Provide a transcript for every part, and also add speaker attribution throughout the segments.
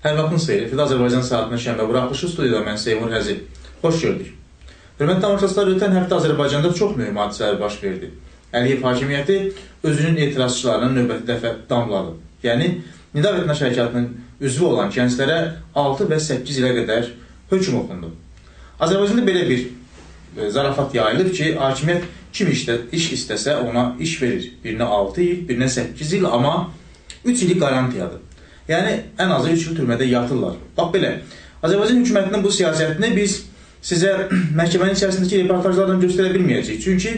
Speaker 1: Hər vaxtınız xeyir. Efirdə Azərbaycan saatına şənbə buraxılışı studiyada mən Seymur Həzi. Xoş gördük. Hörmətli tamaşaçılar, ötən həftə Azərbaycanda çox mühüm hadisələr baş verdi. Əliyev hakimiyyəti özünün etirazçılarına növbəti dəfə damladı. Yəni, Nida Vətəndaş Hərəkatının üzvü olan gənclərə 6 və 8 ilə qədər hökm oxundu. Azərbaycanda belə bir zarafat yayılır ki, hakimiyyət kim iş istəsə ona iş verir. Birinə 6 il, birinə 8 il, amma 3 ili qarantiyadır. Yəni, ən azı 3 il türmədə yatırlar. Bax belə, Azərbaycan hökumətinin bu siyasətini biz sizə məhkəmənin içərisindəki reportajlardan göstərə bilməyəcəyik. Çünki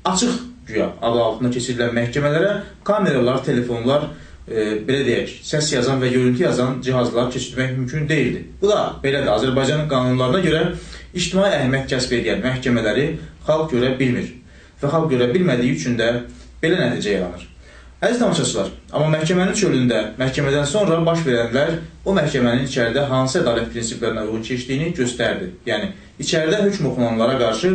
Speaker 1: açıq güya adı altında keçirilən məhkəmələrə kameralar, telefonlar, belə deyək, səs yazan və görüntü yazan cihazlar keçirmək mümkün deyildi. Bu da belədir. Azərbaycanın qanunlarına görə ictimai əhəmiyyət kəsb edən məhkəmələri xalq görə bilmir. Və xalq görə bilmədiyi üçün də belə nəticə yaranır. Əziz tamaşaçılar, amma məhkəmənin çölündə, məhkəmədən sonra baş verənlər o məhkəmənin içəridə hansı ədalət prinsiplərinə uyğun keçdiyini göstərdi. Yəni, içəridə hökm oxunanlara qarşı,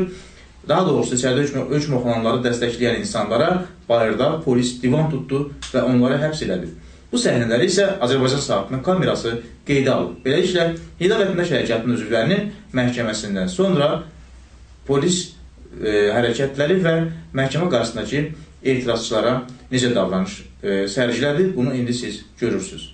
Speaker 1: daha doğrusu içəridə hökm oxunanları dəstəkləyən insanlara bayırda polis divan tutdu və onları həbs elədi. Bu səhnələri isə Azərbaycan saatının kamerası qeydə alıb. Beləliklə, Nida Vətəndaş Hərəkatının üzvlərinin məhkəməsindən sonra polis hərəkətləri və məhkəmə qarşısındakı etirazçılara necə davranış sərgilədi, bunu indi siz görürsünüz.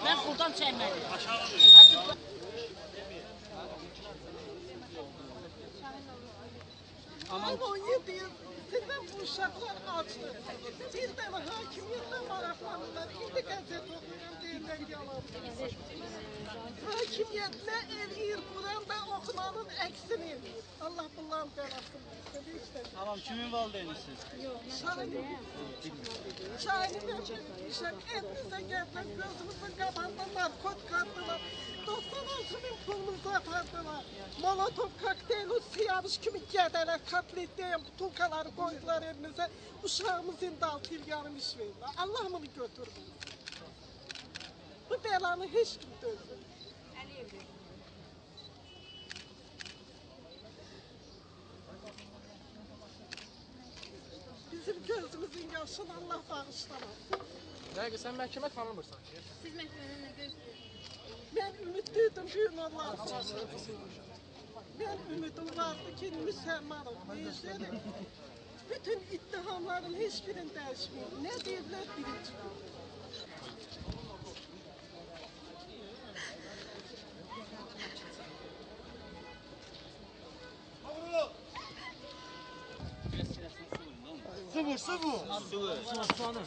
Speaker 2: Ben buradan çekmedim.
Speaker 3: Ayın 17 yıl sizden bu uşaklar açtı. Bir tane hakimiyetle maraklanırlar. İndi gazete okuyan değiller yalan. Hakimiyetle el Kur'an da okunanın eksini. Allah bunların belasını versin.
Speaker 4: Tamam, kimin valideynisiniz?
Speaker 3: Şahin'in uşak elinize geldiler. Gözümüzün kabağında narkotik attılar. 96 bin pulumuzu atardılar. Molotov kokteyli siyamış kimi gədələr katletleyen butulkaları koydular elinize. Uşağımız indi 6 yıl yarım iş verirler. Allah bunu götürdü. Bu belanı hiç kim döndü. Bizim gözümüzün yaşını Allah bağışlamasın.
Speaker 5: Dəqiq, sən məhkəmə tanımırsan ki?
Speaker 2: Siz məhkəmənin nə gözlüyorsunuz?
Speaker 3: Ben ümitliydim gün Allah. Ben ümidim vardı ki Müslümanım. Değişelim. Bütün ittihamların hiçbirini değişmiyor. Ne devlet birinci gün.
Speaker 4: Sıvır, sıvır. Sıvır.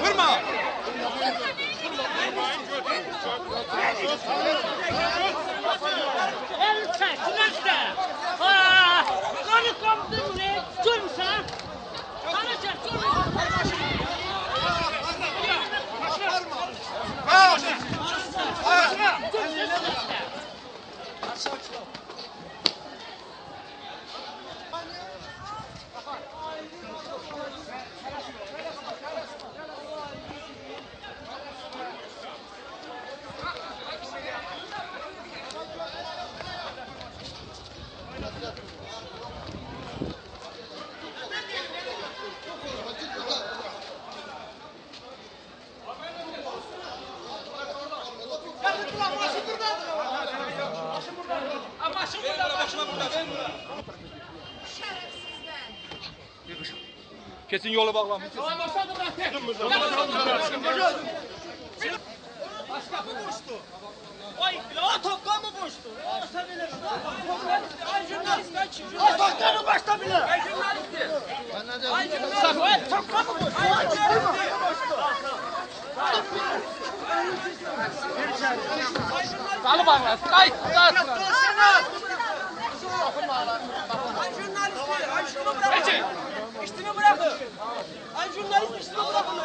Speaker 4: Vurma!
Speaker 2: El çek, kimse. Kanı kaptı buraya, görmüşsün. Kanı çek, görmüşsün.
Speaker 6: Kesin yolu bağlamış.
Speaker 5: Tamam boşaldı bırak.
Speaker 4: Ay, o tokka mı boştu? Başta bile.
Speaker 2: Ay jurnalist ay kim?
Speaker 4: Ay tokkanın başta bile.
Speaker 2: Ay jurnalist. Ay jurnalist. Ay
Speaker 4: Tokka mı boştu?
Speaker 2: Ay jurnalist.
Speaker 5: Salı bağlasın. Ay sarsın.
Speaker 2: Ay jurnalist. Ay şunu bırakın.
Speaker 5: Geçin.
Speaker 2: İşini bırakın. Ay jurnalist işini bırakın.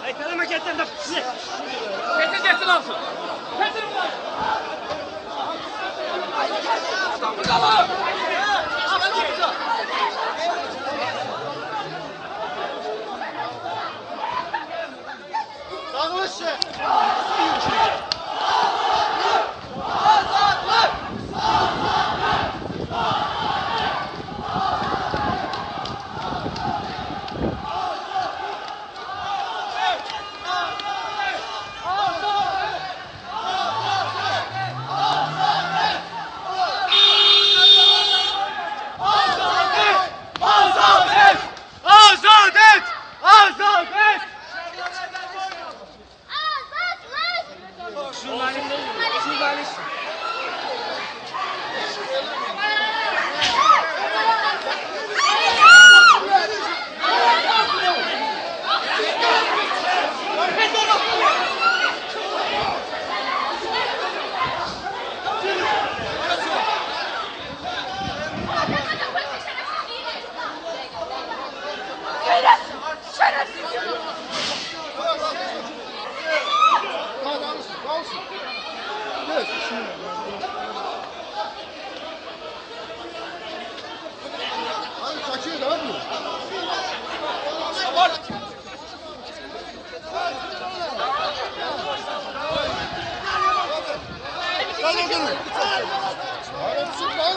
Speaker 4: Ay kalama getir de.
Speaker 5: Geçin olsun. Geçin ulan.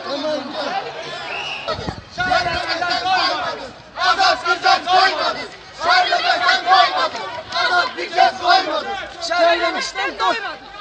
Speaker 5: Bakalım.
Speaker 2: Söylemişler doymadı.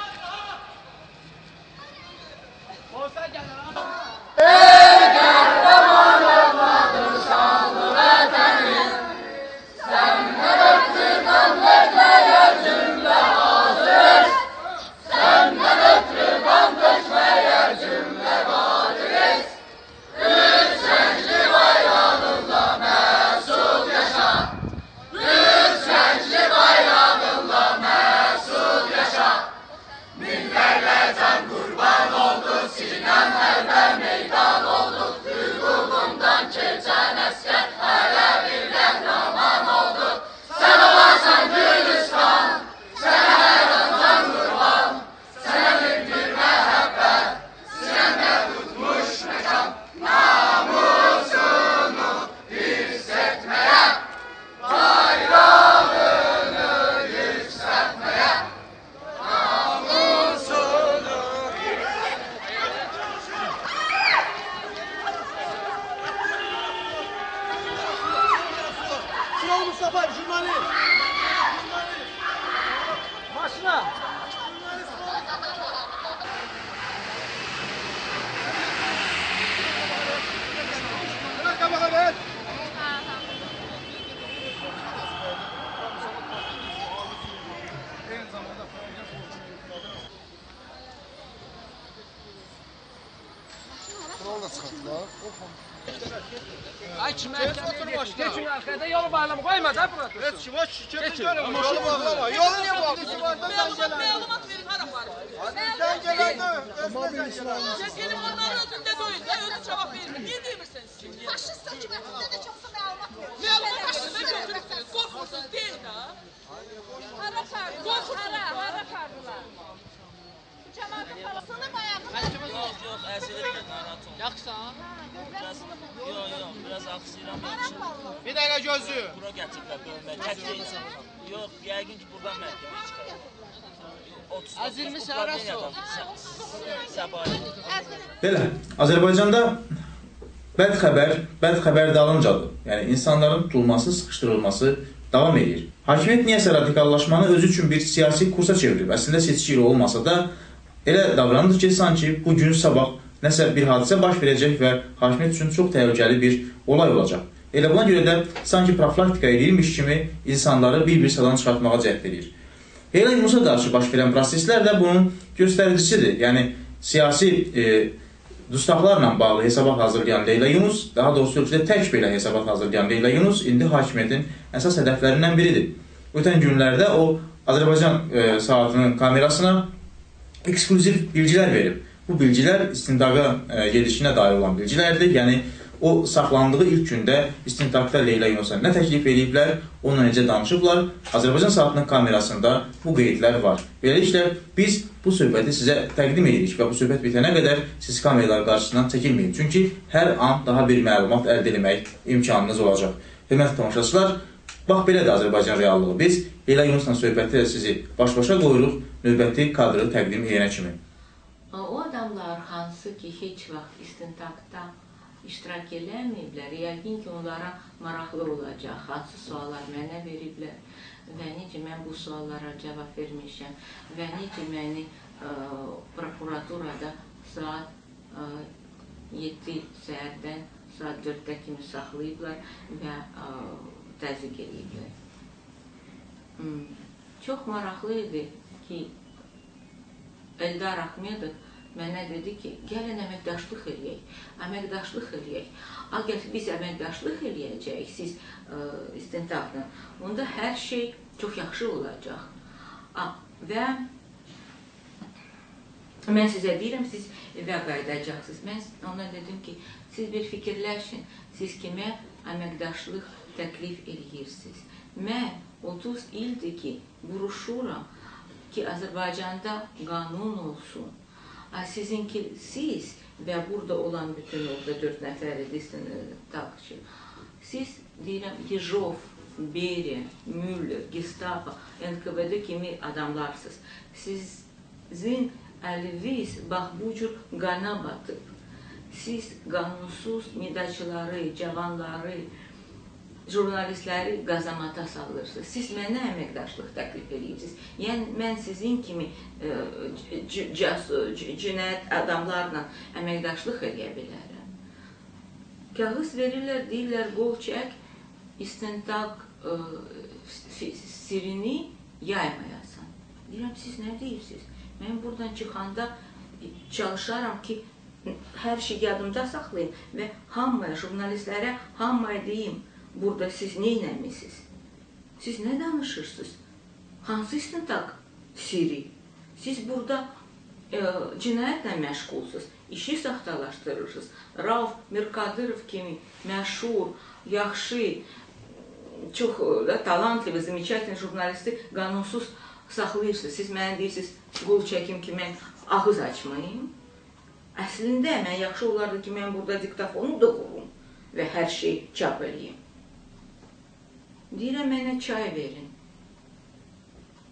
Speaker 4: Mustafa jurnalist. Maşına.
Speaker 5: Ay kim geçin arkada yolu bağlama koyma da bırak.
Speaker 6: Geçin. Yolu bağlama. Yolu niye bağlıyorsun?
Speaker 2: Məlumat verin hara var.
Speaker 6: Sen gelende.
Speaker 2: Siz gelin onların önünde doyun da özü cevap verin. Niye demirsiniz şimdi?
Speaker 3: Faşist hökumətində də çoxsa məlumat verir.
Speaker 2: Məlumat faşistə götürürsünüz. Korkmursuz değil de.
Speaker 3: Hara sardılar? Hara sardılar? Bu cəmaatın parasını bayağını
Speaker 7: Yok yok, əsir etmə, narahat olma.
Speaker 5: Yaksan.
Speaker 7: Yok, biraz aksiyram.
Speaker 5: Bir dakika gözü.
Speaker 7: Bura gətiriblər, bölmə, təkcə insan. Yox, yəqin ki, buradan məhkəməyə çıxarır. 30
Speaker 5: Əzilmiş arası o.
Speaker 7: Səbahi.
Speaker 1: Belə, Azərbaycanda bəd xəbər dalıncadır. Yəni, insanların tutulması, sıxışdırılması davam edir. Hakimiyyət niyəsə radikallaşmanı özü üçün bir siyasi kursa çevirib. Əslində seçki ilə olmasa da elə davranır ki, sanki bu gün sabah nəsə bir hadisə baş verəcək və hakimiyyət üçün çox təhlükəli bir olay olacaq. Elə buna görə də sanki profilaktika edilmiş kimi insanları bir-bir sadan çıxartmağa cəhd edir. Leyla Yunusa qarşı baş verən proseslər də bunun göstəricisidir. Yəni, siyasi dustaqlarla bağlı hesabat hazırlayan Leyla Yunus, daha doğrusu ölçüdə tək belə hesabat hazırlayan Leyla Yunus indi hakimiyyətin əsas hədəflərindən biridir. Ötən günlərdə o, Azərbaycan saatının kamerasına ekskluziv bilgilər verib. Bu bilgilər istintaqa gedişinə dair olan bilgilərdir. Yəni, o saxlandığı ilk gündə istintaqda Leyla Yunusa nə təklif ediblər, onunla necə danışıblar. Azərbaycan saatının kamerasında bu qeydlər var. Beləliklə, biz bu söhbəti sizə təqdim edirik və bu söhbət bitənə qədər siz kameralar qarşısından çəkilməyin. Çünki hər an daha bir məlumat əldə etmək imkanınız olacaq. Hörmətli tamaşaçılar, bax belədir Azərbaycan reallığı. Biz Leyla Yunusla söhbətdə sizi baş-başa qoyuruq, növbəti kadrı təqdim edənə kimi.
Speaker 8: O adamlar hansı ki, heç vaxt istintaqda iştirak eləməyiblər, yəqin ki, onlara maraqlı olacaq, hansı suallar mənə veriblər və necə mən bu suallara cavab vermişəm və necə məni prokuraturada saat 7 səhərdən saat 4-də kimi saxlayıblar və təzyiq ediblər. Çox maraqlı idi ki, Eldar Ahmedov mənə dedi ki, gəlin əməkdaşlıq eləyək, əməkdaşlıq eləyək. Əgər biz əməkdaşlıq eləyəcəyik, siz istintaqla, onda hər şey çox yaxşı olacaq. Və mən sizə deyirəm, siz evə qayıdacaqsınız. Mən ona dedim ki, siz bir fikirləşin, siz kimə əməkdaşlıq təklif eləyirsiniz. Mən 30 ildir ki, vuruşuram ki, Azərbaycanda qanun olsun. Sizinki siz və burada olan bütün orada 4 nəfər takçı, siz deyirəm Yejov, Beriya, Müller, Gestapo, NKVD kimi adamlarsınız. Sizin əliniz bax bu cür qana batıb. Siz qanunsuz nidaçıları, cavanları, jurnalistləri qazamata salırsınız. Siz mənə əməkdaşlıq təklif edirsiniz. Yəni, mən sizin kimi cinayət adamlarla əməkdaşlıq edə bilərəm. Kağız verirlər, deyirlər, qol çək, istintaq sirini yaymayasan. Deyirəm, siz nə deyirsiniz? Mən buradan çıxanda çalışaram ki, hər şey yadımda saxlayayım və hamıya, jurnalistlərə hamıya deyim, burada siz nə eləmişsiniz? Siz nə danışırsınız? Hansı istintaq siri? Siz burada cinayətlə məşğulsuz, işi saxtalaşdırırsınız. Rauf Mirkadirov kimi məşhur, yaxşı, çox talantlı və zamечательный jurnalisti qanunsuz saxlayırsınız. Siz mənə deyirsiniz, qol çəkim ki, mən ağız açmayayım. Əslində, mən yaxşı olardı ki, mən burada diktafonu da qurum və hər şey çap edeyim. Deyirəm, mənə çay verin.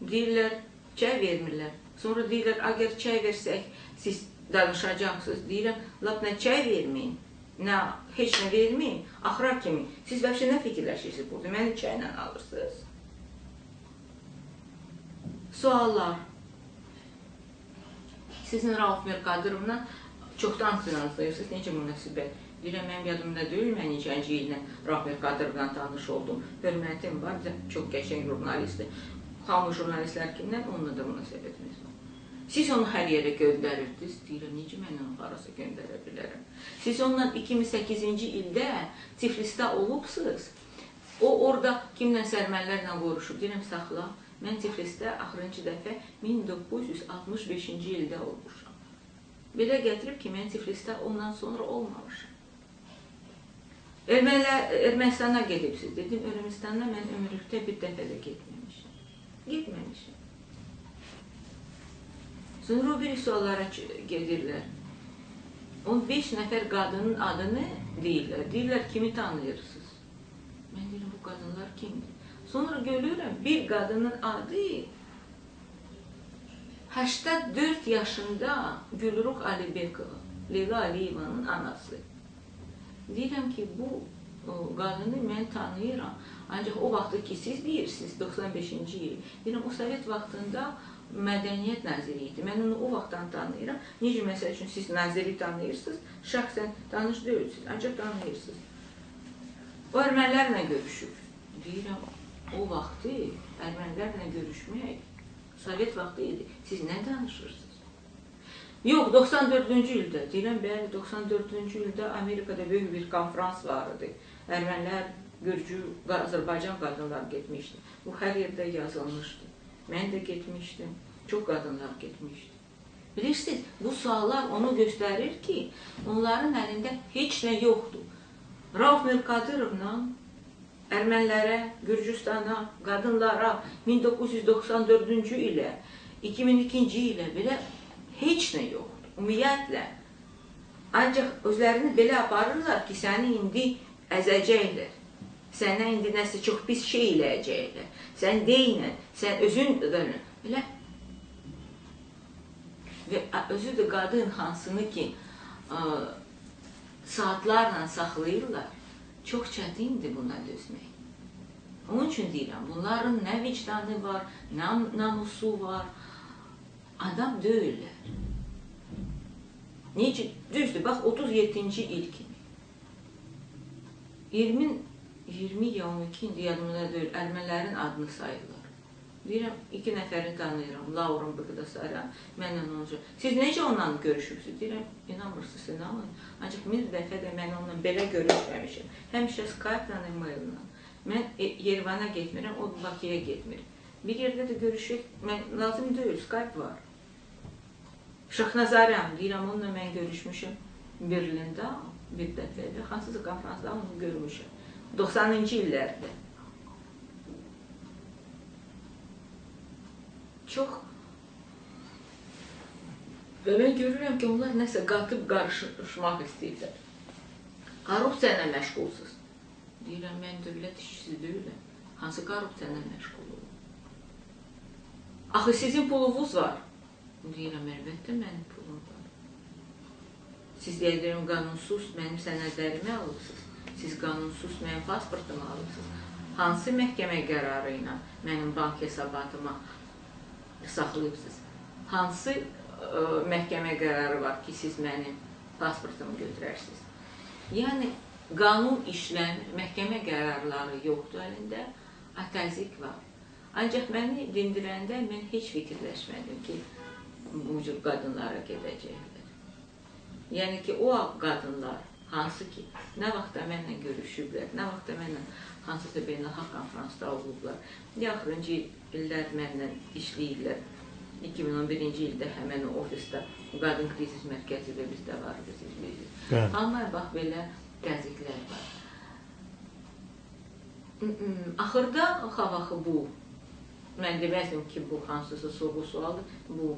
Speaker 8: Deyirlər, çay vermirlər. Sonra deyirlər, əgər çay versək, siz danışacaqsınız. Deyirəm, lap nə çay verməyin, nə heç nə verməyin, axıra kimi. Siz vəbşə nə fikirləşirsiniz burada? Məni çayla alırsınız. Suallar. Sizin Rauf Mirkadirovla çoxdan tanışırsınız, necə münasibət? Deyirəm, mənim yadımda deyil, mən neçənci illə Rauf Mirkadirovla tanış oldum. Hörmətim var, çox qəşəng jurnalistdir. Hamı jurnalistlər kimdən, onunla da münasibətimiz var. Siz onu hər yerə göndərirdiniz, deyirəm, necə mən onu harasa göndərə bilərəm. Siz onunla 2008-ci ildə Tiflisdə olubsınız. O, orada kimləsə ermənilərlə vuruşub, deyirəm, saxla. Mən Tiflisdə axırıncı dəfə 1965-ci ildə olmuşam. Belə gətirib ki, mən Tiflisdə ondan sonra olmamışam. Ermənistana gedibsiz, dedim, Ermənistana mən ömürlükdə bir dəfə də getməmişim. Getməmişim. Sonra o bir suallara gedirlər. 15 nəfər qadının adını deyirlər. Deyirlər, kimi tanıyırsınız? Mən deyirəm, bu qadınlar kimdir? Sonra görürəm, bir qadının adı 84 yaşında Gülruh Alibekova, Leyla Aliyevanın anası. Deyirəm ki, bu qadını mən tanıyıram. Ancaq o vaxtı ki, siz deyirsiniz, 95-ci il. Deyirəm, o Sovet vaxtında Mədəniyyət Naziri idi. Mən onu o vaxtdan tanıyıram. Necə, məsəl üçün, siz naziri tanıyırsınız, şəxsən tanış deyilsiniz, ancaq tanıyırsınız. O ermənilərlə görüşür. Deyirəm, o vaxtı ermənilərlə görüşmək Sovet vaxtı idi. Siz nə danışırsınız? Yox, 94-cü ildə. Deyirəm, bəli, 94-cü ildə Amerikada böyük bir konferans var idi. Ermənilər, Gürcü, Azərbaycan qadınlar getmişdi. Bu hər yerdə yazılmışdı. Mən də getmişdim. Çox qadınlar getmişdi. Bilirsiniz, bu suallar onu göstərir ki, onların əlində heç nə yoxdur. Rauf Mirqadirovla ermənilərə, Gürcüstana, qadınlara 1994-cü ilə, 2002-ci ilə belə heç nə yoxdur. Ümumiyyətlə, ancaq özlərini belə aparırlar ki, səni indi əzəcəklər. Sənə indi nəsə çox pis şey eləyəcəklər. Sən deyinən, sən özün dönün. Belə. Və özü də qadın hansını ki, saatlarla saxlayırlar, çox çətindir buna dözmək. Onun üçün deyirəm, bunların nə vicdanı var, nə namusu var, adam deyirlər. Necə? Düzdür, bax, 37-ci il kimi. 20 ya 12 indi yadımda deyil, ermənilərin adını sayırlar. Deyirəm, 2 nəfəri tanıyıram, Laurun Bıqdasaryan, mənlə olacaq. Siz necə onunla görüşürsünüz? Deyirəm, inanmırsınız, inanmayın. Ancaq bir dəfə də mən onunla belə görüşməmişim. Həmişə Skype-la, e-mail-la. Mən Yerevana getmirəm, o Bakıya getmir. Bir yerdə də görüşək, lazım deyil, Skype var. Şahnazaryan, deyirəm, onunla mən görüşmüşüm Berlində bir dəfə də, hansısa konferansda onu görmüşüm. 90-cı illərdə. Çox. Və mən görürəm ki, onlar nəsə qatıb qarışmaq istəyirlər. Korrupsiya ilə məşğulsuz. Deyirəm, mən dövlət işçisi deyiləm. Hansı korrupsiya ilə məşğul olun? Axı, sizin pulunuz var. Deyirəm, əlbəttə mənim pulum var. Siz deyirəm, qanunsuz mənim sənədlərimi alırsınız. Siz qanunsuz mənim pasportumu alırsınız. Hansı məhkəmə qərarı ilə mənim bank hesabatıma saxlayıbsınız? Hansı məhkəmə qərarı var ki, siz mənim pasportumu götürərsiniz? Yəni, qanun işləmir, məhkəmə qərarları yoxdur əlində, atazik var. Ancaq məni dindirəndə mən heç fikirləşmədim ki, bu cür qadınlara gedəcəklər. Yəni ki, o qadınlar, hansı ki, nə vaxtda mənlə görüşüblər, nə vaxtda mənlə hansısa beynəlxalq konferansda olublar. Yaxırıncı illər mənlə işləyirlər. 2011-ci ildə həmən o ofisdə, qadın krizis mərkəzi də bizdə var, biz izləyirik. Amma bax, belə qəziklər var. Axırda, xavaxı bu, mən deməzdim ki, bu hansısa sorğu sualdır, bu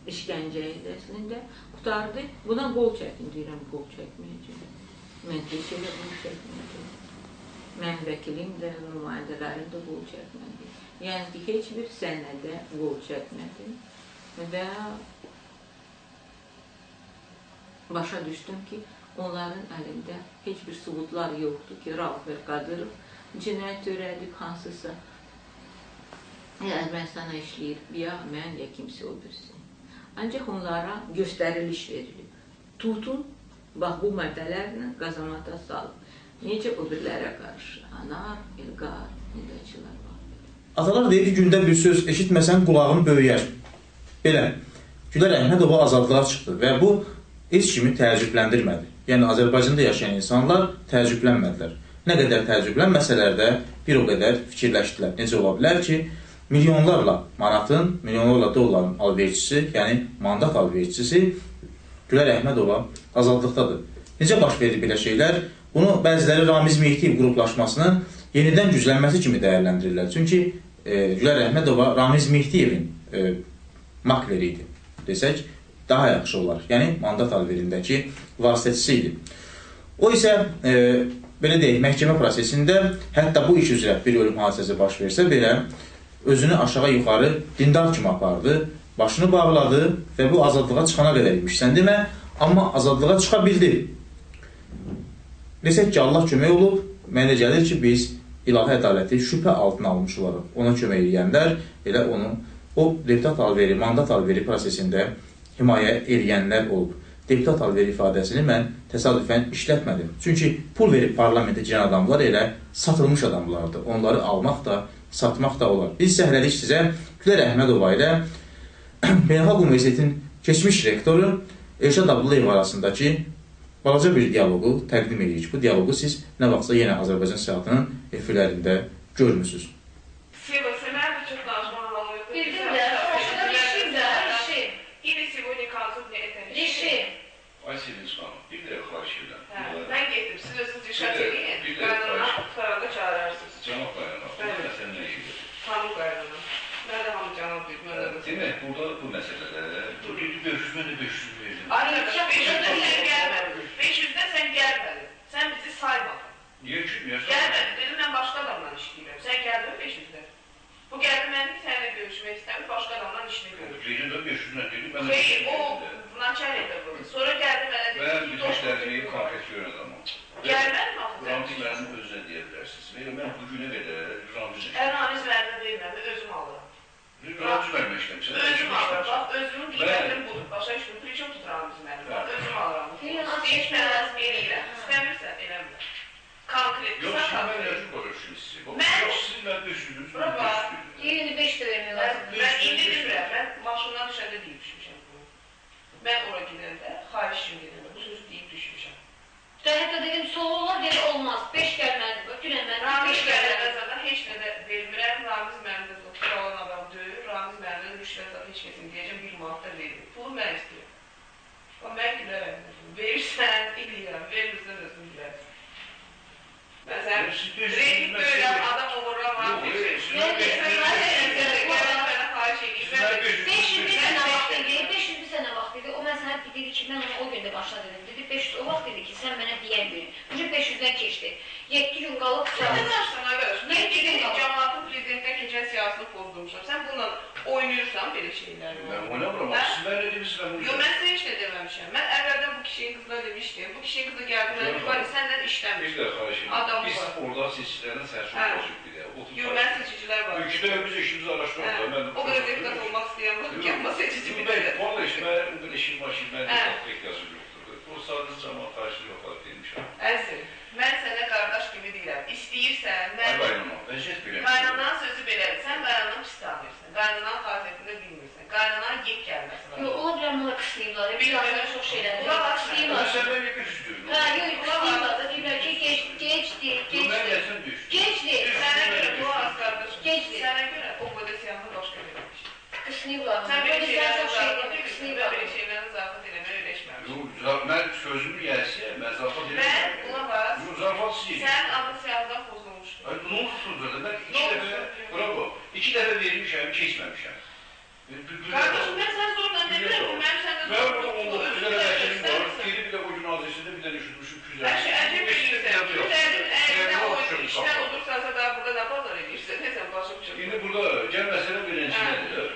Speaker 8: işgəncə idi əslində, qutardı, buna qol çəkin, deyirəm, qol çəkməyəcəm. Mən heç elə qol çəkməyəcəm. Mən vəkilim də, nümayəndələrim də qol çəkmədi. Yəni ki, heç bir sənədə qol çəkmədim və başa düşdüm ki, onların əlində heç bir subutlar yoxdur ki, Rauf Mirqadirov cinayət törədib hansısa Ermənistana işləyir, ya mən, ya kimsə o birisi. Ancaq onlara göstəriliş verilib. Tutun, bax bu məddələrlə qazamata salın. Necə o birlərə qarşı? Anar, İlqar, müddətçilər var.
Speaker 1: Atalar deyir ki, gündə bir söz eşitməsən qulağını böyüyər. Belə, Gülər Əhmədova azadlığa çıxdı və bu heç kimi təəccübləndirmədi. Yəni, Azərbaycanda yaşayan insanlar təəccüblənmədilər. Nə qədər təəccüblənməsələr də bir o qədər fikirləşdilər. Necə ola bilər ki, milyonlarla manatın, milyonlarla dolların alverçisi, yəni mandat alverçisi Gülər Əhmədova azadlıqdadır. Necə baş verir belə şeylər? Bunu bəziləri Ramiz Mehdiyev qruplaşmasının yenidən güclənməsi kimi dəyərləndirirlər. Çünki Gülər Əhmədova Ramiz Mehdiyevin makleri idi, desək, daha yaxşı olar. Yəni, mandat alverindəki vasitəçisi idi. O isə, belə deyək, məhkəmə prosesində hətta bu iş üzrə bir ölüm hadisəsi baş versə belə, özünü aşağı-yuxarı dindar kimi apardı, başını bağladı və bu azadlığa çıxana qədər imiş. Sən demə, amma azadlığa çıxa bildi. Desək ki, Allah kömək olub, mənə gəlir ki, biz ilahi ədaləti şübhə altına almış olaraq ona kömək edənlər, elə onun o deputat alveri, mandat alveri prosesində himayə edənlər olub. Deputat alveri ifadəsini mən təsadüfən işlətmədim. Çünki pul verib parlamentə girən adamlar elə satılmış adamlardır. Onları almaq da, satmaq da olar. Biz səhlədik sizə Gülər Əhmədova ilə Beynəlxalq Universitetin keçmiş rektoru Elşad Abdullayev arasındakı balaca bir dialoqu təqdim edirik. Bu dialoqu siz nə vaxtsa yenə Azərbaycan Səhiyatının efirlərində görmüsünüz.
Speaker 9: Ben gittim, siz özünüz inşaat edin, kaynana tarafta çağırarsınız.
Speaker 6: Cənab qaynana, bu məsələ nə işidir?
Speaker 9: Tanım kaynana. Nerede hamı canım deyip, nerede de.
Speaker 6: Demək, burada bu məsələdə, bu 500 mən də 500 verdim.
Speaker 9: Arkadaşlar 500'de sen gelmedin. 500'de sen gelmedin. Sen bizi saymadın.
Speaker 6: Niyə ki?
Speaker 9: Gelmedin, dedim ben başka adamdan işleyeyim. Sen geldin mi 500'de? Bu geldi benim seninle görüşmek istemiş, başka adamdan işini görüyor.
Speaker 6: Deyirəm də 500 mən dedim, mən
Speaker 9: Şey, o Naçarya'da bu. Sonra geldi bana dedi
Speaker 6: mən
Speaker 9: ki,
Speaker 6: bütün işlərimi konkret görən adamım.
Speaker 9: gelmez mi affı?
Speaker 6: Ramiz mənim özünə deyə bilərsiniz. Mən bugünə qədər Ramizə
Speaker 9: Ramiz vermə verməm, özüm alırım.
Speaker 6: Ramiz vermə işləmişəm.
Speaker 9: Özüm alırım, bax, özümün qiymətim budur. Başa işimi, priçim tutur Ramiz mənim, bax, özüm alırım. İstəyirsən, eləyirəm, istəmirsən, eləmirəm. Konkret,
Speaker 6: Yox,
Speaker 9: qısa
Speaker 6: mən
Speaker 9: konkret.
Speaker 6: necə qorursunuz sizi?
Speaker 9: Mən-
Speaker 6: Yox, siz mən 500'ünüz, mən
Speaker 9: Bura bax.
Speaker 6: 500'ünüz.
Speaker 8: 25 de vermiyor lazım.
Speaker 9: Mən indi demirəm, mən maşından düşəndə deyib düşmüşəm bunu. Mən ora gedəndə, xariç kimi gedəndə, bu sözü deyib düşmüşəm.
Speaker 8: Hətta dedim soğuqlar dedi olmaz. 5 gəlməli, dünən mən
Speaker 9: Ramiz
Speaker 8: 5
Speaker 9: gələn
Speaker 8: gəlməli.
Speaker 9: zaten heç nə də vermirəm, Ramiz mənim də qalan adam döyür, Ramiz məndən rüşvət zaten heç kəsin deyəcəm, 1 manat da verir. Pulu mən istəyirəm. Mən gülərəm, verirsən, eləyirəm, verirsən özün gülərsən. Mən sən reyting böyüləm, adam uğurlam, Ramiz.
Speaker 8: Bir sene vaxt dedi, o mən sənə dedi ki, mən ona o gün də başla dedim. Dedi 500, o vaxt dedi ki, sən mənə deyən gün. Bugün 500-dən keçdi. 7 gün qalıb
Speaker 9: Sən nə danışsan arkadaş? Mən gedin cəmaatın prezidentdən keçən siyasını pozdurmuşam. Sən bununla oynayırsan belə şeylərlə.
Speaker 6: Mən oynamıram, siz mən nə demişsiniz, mən
Speaker 9: Yox, mən sizə heç nə deməmişəm. Mən əvvəldən bu kişinin qızına demişdim. Bu kişinin qızı gəldi, mən dedim, var ya, səndən işləmir.
Speaker 6: Bir də xahiş
Speaker 9: Adam
Speaker 6: edirəm. Biz
Speaker 9: var.
Speaker 6: orada seçicilərdən sərşun
Speaker 9: Hə.
Speaker 6: olacaq bir də.
Speaker 9: Yox, mən seçicilər var.
Speaker 6: Ülkədə biz işimizi araşdırırıq da.
Speaker 9: O qədər deputat olmaq istəyən var ki, amma seçici bir də.
Speaker 6: Valla işte, mən o qədər işim var ki, mən
Speaker 9: Hə.
Speaker 6: ehtiyacım yoxdur. O sadəcə cəmaat xahişli yoxlar deymişəm.
Speaker 9: Əzim, mən sənə qardaş kimi deyirəm. İstəyirsən, mən...
Speaker 6: Ay qaynanam, vəziyyət biləm.
Speaker 9: Qaynanan sözü belədir. Sən qaynananı pis tanıyırsan. Qaynanan xasiyyətini bilmirsən. Qaynanan yek gəlməsi var.
Speaker 8: Yox, ola bilər mənə qıslayıblar. Birazdan çox şeylər.
Speaker 9: Buna bax,
Speaker 6: Mən
Speaker 8: Qıslayıblar.
Speaker 6: səndən bir üzüdürüm.
Speaker 8: Hə, yox, qıslayıblar da deyirlər ki, geçdi.
Speaker 6: Mən gəlsən düş.
Speaker 8: Geçdi.
Speaker 9: Sənə görə bu az qardaşım.
Speaker 8: Gecdir.
Speaker 9: Sənə görə o qədər siyahını başqa vermiş.
Speaker 8: Qıslayıblar.
Speaker 9: Sən belə
Speaker 8: Bizdən
Speaker 9: şeylərin
Speaker 8: çox şey
Speaker 9: zarafat
Speaker 8: deyir,
Speaker 9: edirsən.
Speaker 8: qıslayıblar.
Speaker 9: Belə şeylərin zarafat eləməyə öyrəşməmişəm.
Speaker 6: Yox, mən sözümü gəlsə, mən zarafat edəm.
Speaker 9: Mən buna bax,
Speaker 6: Yox, zarafat siz.
Speaker 9: sən adlı siyahıdan pozulmuşdun.
Speaker 6: Ay, bunu unutsunuz da. Mən 2 dəfə, bravo, 2 dəfə vermişəm, keçməmişəm.
Speaker 9: Qardaşım, mən sən zorla demirəm ki, mən səndən
Speaker 6: Mən burada
Speaker 9: zorla
Speaker 6: 19
Speaker 9: özünü
Speaker 6: dənə vəkilim var.
Speaker 9: istəmirsən.
Speaker 6: Biri bir də o gün adresində bir dənə üşütmüşüm güzel.
Speaker 9: Hər şey əcəb edirsən. Güzəlin əlinə o
Speaker 6: Mən
Speaker 9: işdən olursansa daha burada nə bazar edirsən? Nəsən başım çıxır?
Speaker 6: İndi burada gəl məsələ beləncədir.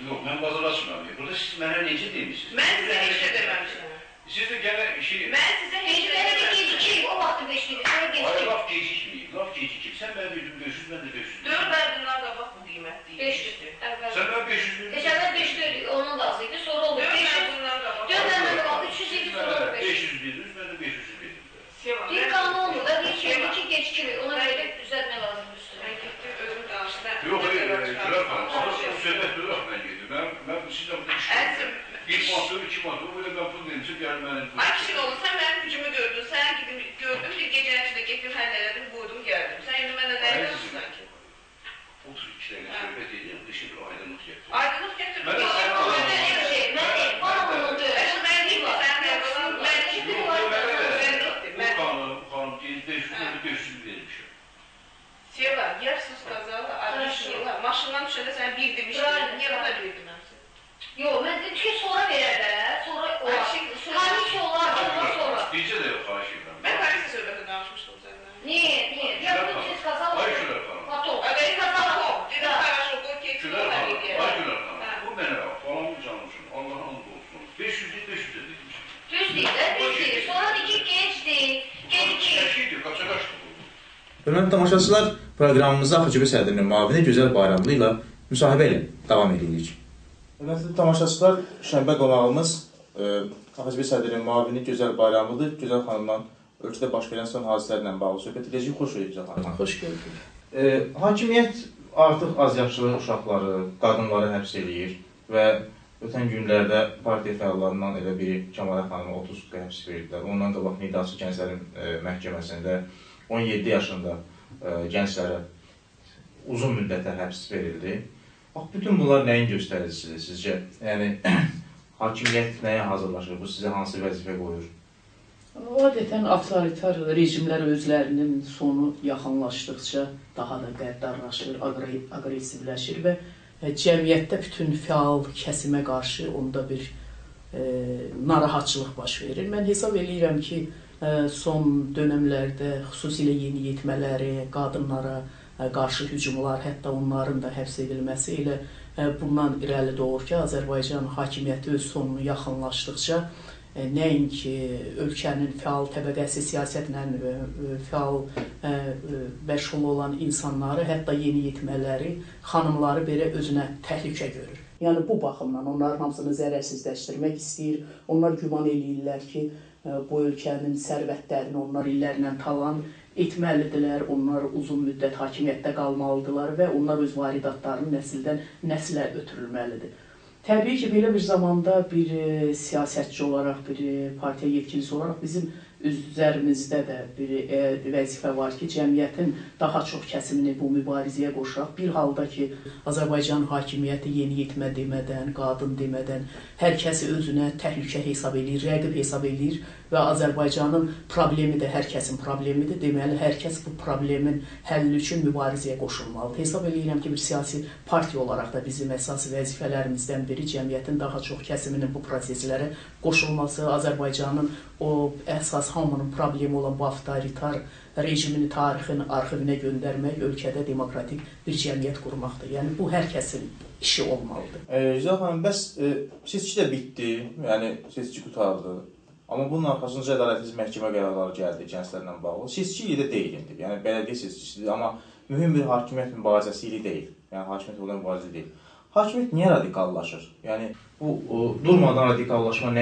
Speaker 6: Yox, mən bazar açmıram. Burada siz mənə necə demişsiniz?
Speaker 9: Mən sizə heç nə deməmişəm.
Speaker 6: Siz də gənə işi...
Speaker 9: Mən sizə heç nə
Speaker 8: Gecikləri də
Speaker 9: deməmişəm.
Speaker 8: gecikib, o vaxtı 5 dedi, sonra
Speaker 6: Ay,
Speaker 8: gecikib.
Speaker 6: laf gecikməyib, laf gecikib. Sən mən verdim 500, mən də 500.
Speaker 9: 4 ay bundan qabaq bu qiymət deyil.
Speaker 8: 500. Əvvəl.
Speaker 6: Sən mən 500 verdim.
Speaker 8: Keçənlər 5 deyil, onun da az idi, sonra oldu
Speaker 9: 4 ay
Speaker 8: 500.
Speaker 9: bundan qabaq.
Speaker 8: 4 aydan qabaq 300 idi, sonra oldu 500.
Speaker 6: 500 verdim, mən də 500 verdim.
Speaker 8: Bir qanundur da, deyir ki, 2 gecikir, ona görə düzəltmə lazımdır üstünə.
Speaker 9: Mən getdim, özüm danışdım.
Speaker 6: Yox, Gülər xanım, o söhbət duraq mən gedim. Mən sizlə burada işləyirəm. 1 manat, 2 manat, o belə mən pul vermişim, gəlin mənim pul.
Speaker 9: Ay kişi oğlu, sən mənim gücümü gördün, sən gördün, bir gecənin içində getdim, həllələdim, qoydum, gəldim. Sən indi mənə nə edirsən ki?
Speaker 6: Otur 2 dəqiqə söhbət edeyim, dışı bir aydınlıq gətir.
Speaker 9: Aydınlıq gətir.
Speaker 6: Mən də sən
Speaker 8: Bana bunu deyir.
Speaker 9: Seva, yer sus qazalı, adışırlar. Maşından düşəndə sənə bir demişdim, niyə bana bir deməmsin?
Speaker 8: Yox, mən dedim ki, sonra verərlər, sonra olar. Komissiya olar, ondan sonra.
Speaker 6: Bircə də yox, xahiş edirəm.
Speaker 9: Mən komissiya söhbəti danışmışdım sənə.
Speaker 8: Niyə? Ya bunu siz qazalı.
Speaker 6: Ay Gülər xanım.
Speaker 8: Patok.
Speaker 9: Əgər qazalı, dedim, xaraşo, qoy keçsin,
Speaker 6: Gülər
Speaker 9: onlar
Speaker 6: xanım,
Speaker 9: edəyəm.
Speaker 6: ay Gülər xanım, bu mənə falanın canmışım, Allah'a and olsun. 500 deyil, 500 deyilmişim.
Speaker 8: Düz deyil, düz deyil. Sonra deyir ki, gecdir, gecikir.
Speaker 1: Hörmətli tamaşaçılar, proqramımızda AXCB sədrinin müavini Gözəl Bayramlı ilə müsahibə ilə davam edirik. Hörmətli tamaşaçılar, şənbə qonağımız AXCB sədrinin müavini Gözəl Bayramlıdır. Gözəl xanımdan ölkədə baş verən son hadisələrlə bağlı söhbət edəcəyik. Xoş gördük Gözəl xanım.
Speaker 8: Xoş gördük.
Speaker 1: Hakimiyyət artıq azyaşlı uşaqları, qadınları həbs eləyir və ötən günlərdə partiya fəallarından elə biri Kəmalə xanımı 30 sutqa həbs verdilər. Ondan qabaq Nidaçı Gənclərin məhkəməsində 17 yaşında gənclərə uzun müddətə həbs verildi. Bütün bunlar nəyin göstəricisidir sizcə? Yəni, hakimiyyət nəyə hazırlaşır? Bu sizə hansı vəzifə qoyur?
Speaker 10: Adətən avtoritar rejimlər özlərinin sonu yaxınlaşdıqca daha da qəddarlaşır, aqressivləşir və cəmiyyətdə bütün fəal kəsimə qarşı onda bir narahatçılıq baş verir. Mən hesab edirəm ki, son dönəmlərdə xüsusilə yeniyetmələri, qadınlara qarşı hücumlar, hətta onların da həbs edilməsi ilə bundan irəli doğur ki, Azərbaycan hakimiyyəti öz sonunu yaxınlaşdıqca nəinki ölkənin fəal təbəqəsi siyasətlə fəal məşğul olan insanları, hətta yeniyetmələri, xanımları belə özünə təhlükə görür. Yəni bu baxımdan onların hamısını zərərsizləşdirmək istəyir. Onlar güman eləyirlər ki, bu ölkənin sərvətlərini onlar illərlə talan etməlidirlər, onlar uzun müddət hakimiyyətdə qalmalıdırlar və onlar öz varidatlarını nəsildən nəslə ötürülməlidir. Təbii ki, belə bir zamanda bir siyasətçi olaraq, bir partiya yetkilisi olaraq bizim üzərimizdə də bir vəzifə var ki, cəmiyyətin daha çox kəsimini bu mübarizəyə qoşaraq, bir halda ki, Azərbaycan hakimiyyəti yeniyetmə demədən, qadın demədən hər kəsi özünə təhlükə hesab edir, rəqib hesab edir və Azərbaycanın problemi də hər kəsin problemidir. Deməli, hər kəs bu problemin həlli üçün mübarizəyə qoşulmalıdır. Hesab edirəm ki, bir siyasi partiya olaraq da bizim əsas vəzifələrimizdən biri cəmiyyətin daha çox kəsiminin bu proseslərə qoşulması, Azərbaycanın o əsas hamının problemi olan bu avtoritar rejimini tarixin arxivinə göndərmək, ölkədə demokratik bir cəmiyyət qurmaqdır. Yəni, bu hər kəsin işi olmalıdır.
Speaker 1: Güzel xanım, bəs seçki də bitdi, yəni seçki qutardı. Amma bunun arxasında ədalətsiz məhkəmə qərarları gəldi gənclərlə bağlı. Seçki ili də deyil indi, yəni bələdiyyə seçkisidir, amma mühüm bir hakimiyyət mübarizəsi ili deyil. Yəni hakimiyyət olan mübarizə deyil. Hakimiyyət niyə radikallaşır? Yəni bu durmadan radikallaşma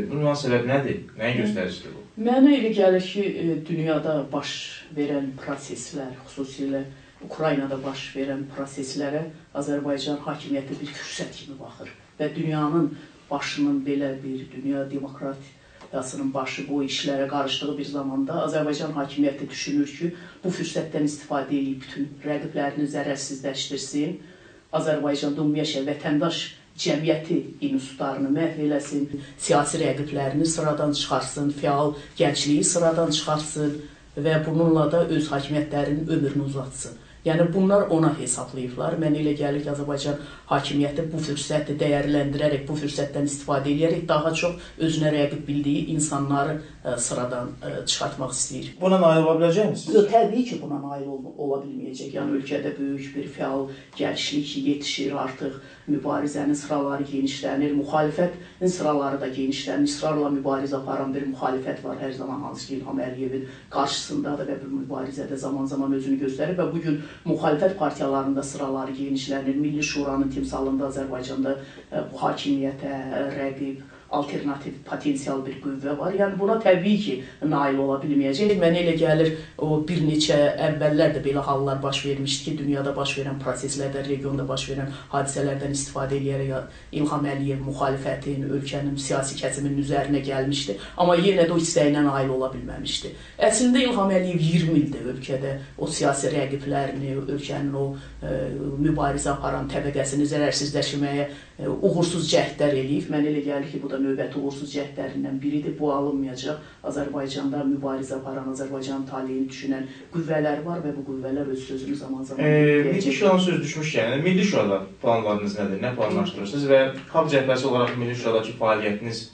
Speaker 1: bunun səbəbi nədir? Nəyin göstəricisidir bu?
Speaker 10: Mənə elə gəlir ki, dünyada baş verən proseslər, xüsusilə Ukraynada baş verən proseslərə Azərbaycan hakimiyyəti bir fürsət kimi baxır və dünyanın başının belə bir dünya demokratiyasının başı bu işlərə qarışdığı bir zamanda Azərbaycan hakimiyyəti düşünür ki, bu fürsətdən istifadə edib bütün rəqiblərini zərərsizləşdirsin, Azərbaycanda ümumiyyətlə vətəndaş cəmiyyəti institutlarını məhv eləsin, siyasi rəqiblərini sıradan çıxarsın, fəal gəncliyi sıradan çıxarsın və bununla da öz hakimiyyətlərinin ömrünü uzatsın. Yəni, bunlar ona hesablayıblar. Mən elə gəlir ki, Azərbaycan hakimiyyəti bu fürsəti dəyərləndirərək, bu fürsətdən istifadə edərək daha çox özünə rəqib bildiyi insanları sıradan çıxartmaq istəyir.
Speaker 1: Buna nail ola biləcək misiniz?
Speaker 10: Təbii ki, buna nail ola bilməyəcək. Yəni, ölkədə böyük bir fəal gənclik yetişir artıq, mübarizənin sıraları genişlənir, müxalifətin sıraları da genişlənir. İsrarla mübarizə aparan bir müxalifət var hər zaman, hansı ki, İlham Əliyevin qarşısındadır və bu mübarizədə zaman-zaman özünü göstərir və bugün müxalifət partiyalarında sıraları genişlənir. Milli Şuranın timsalında Azərbaycanda bu hakimiyyətə rəqib, alternativ, potensial bir qüvvə var. Yəni, buna təbii ki, nail ola bilməyəcək. Mənə elə gəlir, o bir neçə əvvəllər də belə hallar baş vermişdi ki, dünyada baş verən proseslərdən, regionda baş verən hadisələrdən istifadə edərək İlham Əliyev müxalifətin, ölkənin siyasi kəsiminin üzərinə gəlmişdi. Amma yenə də o istəyinə nail ola bilməmişdi. Əslində, İlham Əliyev 20 ildir ölkədə o siyasi rəqiblərini, ölkənin o mübarizə aparan təbəqəsini zərərsizləşməyə uğursuz cəhdlər eləyib. Mənə elə gəlir ki, bu da növbəti uğursuz cəhdlərindən biridir. Bu alınmayacaq. Azərbaycanda mübarizə aparan, Azərbaycan taleyini düşünən qüvvələr var və bu qüvvələr öz sözünü zaman-zaman
Speaker 1: Milli Şuradan söz düşmüşkən, Milli Şurada planlarınız nədir? Nə planlaşdırırsınız və xalq cəbhəsi olaraq Milli Şuradakı fəaliyyətiniz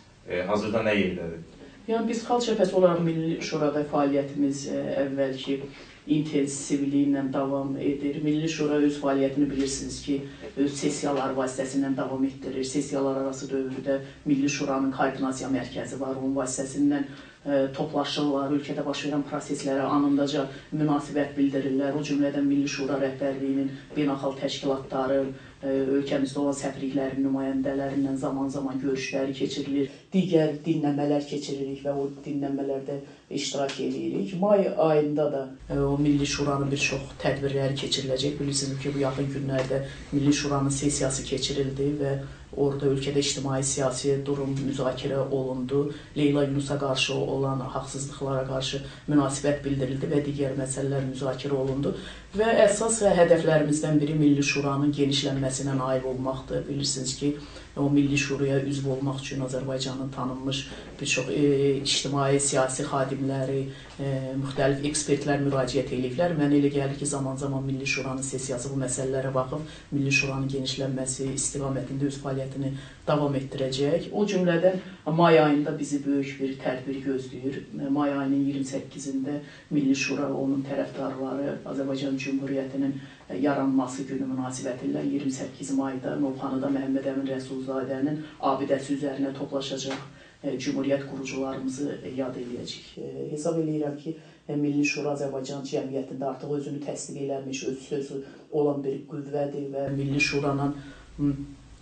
Speaker 1: hazırda nə yerdədir?
Speaker 10: Yəni, biz xalq cəbhəsi olaraq Milli Şurada fəaliyyətimiz əvvəlki intensivliyi ilə davam edir. Milli Şura öz fəaliyyətini bilirsiniz ki, öz sessiyalar vasitəsindən davam etdirir. Sessiyalar arası dövrdə Milli Şuranın koordinasiya mərkəzi var, onun vasitəsindən toplaşırlar, ölkədə baş verən proseslərə anındaca münasibət bildirirlər. O cümlədən Milli Şura rəhbərliyinin beynəlxalq təşkilatları, ölkəmizdə olan səfirliklərin nümayəndələrindən zaman-zaman görüşləri keçirilir. Digər dinləmələr keçiririk və o dinləmələrdə iştirak edirik. May ayında da o Milli Şuranın bir çox tədbirləri keçiriləcək. Bilirsiniz ki, bu yaxın günlərdə Milli Şuranın sessiyası keçirildi və orada ölkədə ictimai-siyasi durum müzakirə olundu. Leyla Yunusa qarşı olan haqsızlıqlara qarşı münasibət bildirildi və digər məsələlər müzakirə olundu. Və əsas hədəflərimizdən biri Milli Şuranın genişlənməsinə nail olmaqdır. Bilirsiniz ki, o Milli Şuraya üzv olmaq üçün Azərbaycanın tanınmış bir çox ictimai-siyasi xadimləri, müxtəlif ekspertlər müraciət ediblər. Mənə elə gəlir ki, zaman-zaman Milli Şuranın sessiyası bu məsələlərə baxıb, Milli Şuranın genişlənməsi istiqamətində öz fəaliyyətini davam etdirəcək. O cümlədən may ayında bizi böyük bir tədbir gözləyir. May ayının 28-də Milli Şura və onun tərəfdarları Azərbaycan Cümhuriyyətinin yaranması günü münasibəti ilə 28 mayda Novxanıda Məhəmməd Əmin Rəsulzadənin abidəsi üzərinə toplaşacaq Cümhuriyyət qurucularımızı yad edəcək. Hesab edirəm ki, Milli Şura Azərbaycan cəmiyyətində artıq özünü təsdiq eləmiş, öz sözü olan bir qüvvədir və Milli Şuranın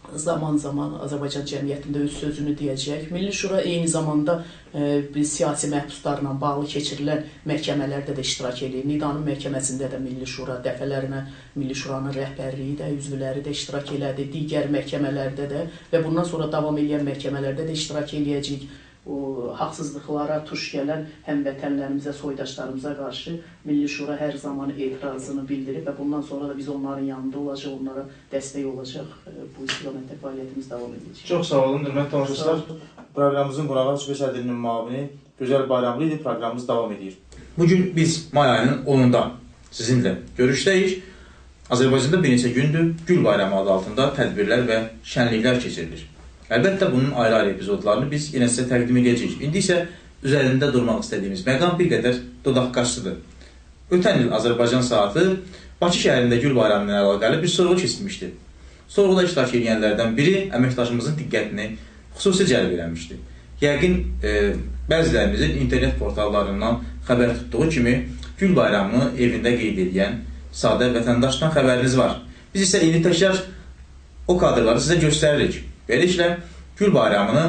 Speaker 10: zaman-zaman Azərbaycan cəmiyyətində öz sözünü deyəcək. Milli Şura eyni zamanda siyasi məhbuslarla bağlı keçirilən məhkəmələrdə də iştirak edir. Nidanın məhkəməsində də Milli Şura dəfələrlə Milli Şuranın rəhbərliyi də, üzvləri də iştirak elədi. Digər məhkəmələrdə də və bundan sonra davam edən məhkəmələrdə də iştirak eləyəcək. O haqsızlıqlara tuş gələn həmvətənlərimizə, soydaşlarımıza qarşı Milli Şura hər zaman etirazını bildirib və bundan sonra da biz onların yanında olacaq, onlara dəstək olacaq. Bu istiqamətdə fəaliyyətimiz davam edəcək.
Speaker 1: Çox sağ olun, hörmətli tamaşaçılar. Proqramımızın qonağı Hüseyn Sədrinin müavini Gözəl Bayramlı idi. Proqramımız davam edir. Bugün biz may ayının 10-unda sizinlə görüşdəyik. Azərbaycanda bir neçə gündür Gül Bayramı adı altında tədbirlər və şənliklər keçirilir. Əlbəttə, bunun ayrı-ayrı epizodlarını biz yenə sizə təqdim edəcəyik. İndi isə üzərində durmaq istədiyimiz məqam bir qədər dodaq qaçlıdır. Ötən il Azərbaycan saatı Bakı şəhərində Gül Bayramı ilə əlaqəli bir sorğu keçirmişdi. Sorğuda iştirak edənlərdən biri əməkdaşımızın diqqətini xüsusi cəlb eləmişdi. Yəqin, bəzilərimizin internet portallarından xəbər tutduğu kimi Gül Bayramını evində qeyd edən sadə vətəndaşdan xəbəriniz var. Biz isə indi təkrar o kadrları sizə göstəririk. Beləliklə, Gül Bayramını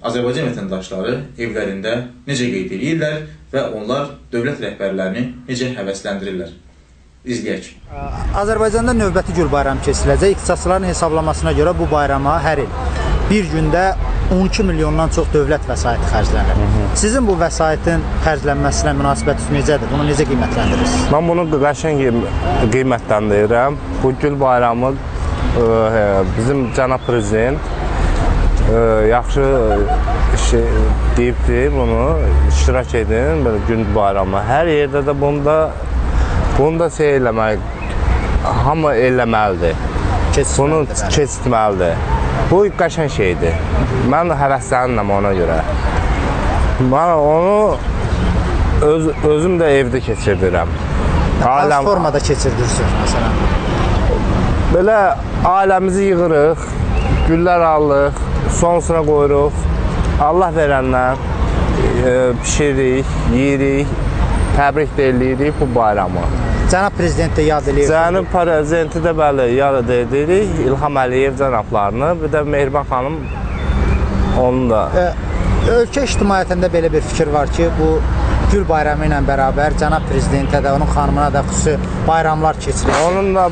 Speaker 1: Azərbaycan vətəndaşları evlərində necə qeyd edirlər və onlar dövlət rəhbərlərini necə həvəsləndirirlər? İzləyək.
Speaker 11: Azərbaycanda növbəti Gül Bayramı keçiriləcək. İxtisasçıların hesablamasına görə bu bayrama hər il bir gündə 12 milyondan çox dövlət vəsaiti xərclənir. Sizin bu vəsaitin xərclənməsinə münasibətiniz necədir? Bunu necə qiymətləndirirsiniz?
Speaker 12: Mən bunu qəşəng qiymətləndirirəm. Bu Gül Bayramı bizim cənab prezident yaxşı deyibdir, bunu iştirak edin, belə Gül Bayramı. Hər yerdə də bunu da eləmək, hamı eləməlidir, bunu keçitməlidir. Bu qəşəng şeydir. Mən həvəslənirəm ona görə. Mən onu özüm də evdə keçirdirəm.
Speaker 11: Hansı formada keçirdirirsiniz məsələn?
Speaker 12: Belə ailəmizi yığırıq, güllər alırıq, sonrasına qoyuruq. Allah verəndən pişiririk, yeyirik, təbrik də eləyirik bu bayramı.
Speaker 11: Cənab Prezident də yad edirik.
Speaker 12: Cənab Prezidenti də bəli, yad edirik. İlham Əliyev cənablarını, bir də Mehriban xanım onun da.
Speaker 11: Ölkə ictimaiyyətində belə bir fikir var ki, bu Gül Bayramı ilə bərabər Cənab Prezidentə də, onun xanımına da xüsusi bayramlar keçirir.
Speaker 12: Onun da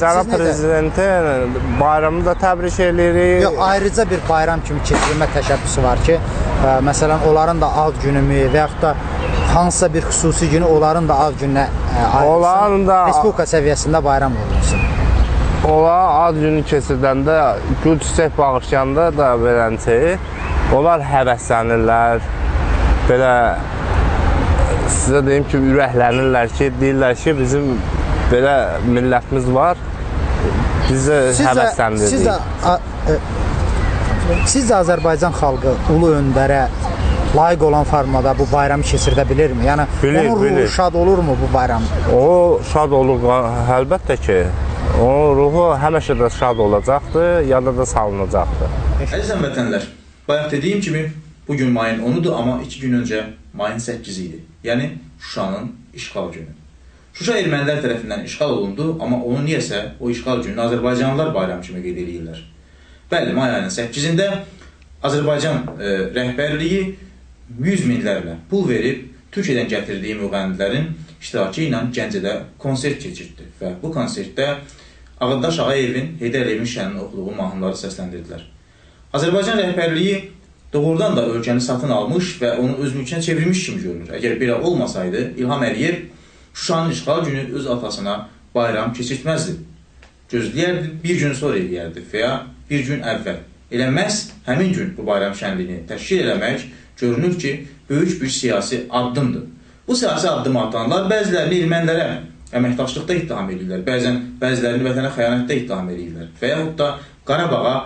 Speaker 12: Cənab Prezidentin bayramını da təbrik edirik.
Speaker 11: Yox, ayrıca bir bayram kimi keçirilmə təşəbbüsü var ki, məsələn, onların da ad günümü və yaxud da hansısa bir xüsusi günü onların da ad gününə ayrılsın, Respublika səviyyəsində bayram olunsun.
Speaker 12: Onlar ad günü keçirdəndə, gül çiçək bağışlayanda da verənçəyi, onlar həvəslənirlər, belə sizə deyim ki, ürəklənirlər ki, deyirlər ki, bizim belə millətimiz var, bizə həvəsləndirdik.
Speaker 11: Sizcə Azərbaycan xalqı ulu öndərə layiq olan formada bu bayramı keçirdə bilirmi? Yəni, onun ruhu şad olurmu bu bayram?
Speaker 12: O şad olur, əlbəttə ki. Onun ruhu həmişə də şad olacaqdır, yada da salınacaqdır.
Speaker 1: Əziz həmvətənlər, bayaq dediyim kimi, Bugün mayın 10'udur, amma 2 gün öncə mayın 8 idi. Yəni Şuşanın işğal günü. Şuşa ermənilər tərəfindən işğal olundu, amma onu niyəsə o işğal gününü Azərbaycanlılar bayram kimi qeyd edirlər. Bəli, may ayının 8-də Azərbaycan rəhbərliyi 100 minlərlə pul verib Türkiyədən gətirdiyi müğənnilərin iştirakı ilə Gəncədə konsert keçirdi və bu konsertdə Ağadaş Ağayevin, Heydər Əliyevin şəninin oxuduğu mahnıları səsləndirdilər. Azərbaycan rəhbərliyi doğrudan da ölkəni satın almış və onu öz mülkünə çevirmiş kimi görünür. Əgər belə olmasaydı, İlham Əliyev Şuşanın işğal günü öz atasına bayram keçirtməzdi. Gözləyərdi, bir gün sonra eləyərdi və ya bir gün əvvəl. Elə məhz həmin gün bu bayram şənliyini təşkil eləmək görünür ki, böyük bir siyasi addımdır. Bu siyasi addımı atanlar bəzilərini ermənilərə əməkdaşlıqda ittiham edirlər, bəzilərini vətənə xəyanətdə ittiham edirlər və yaxud da Qarabağa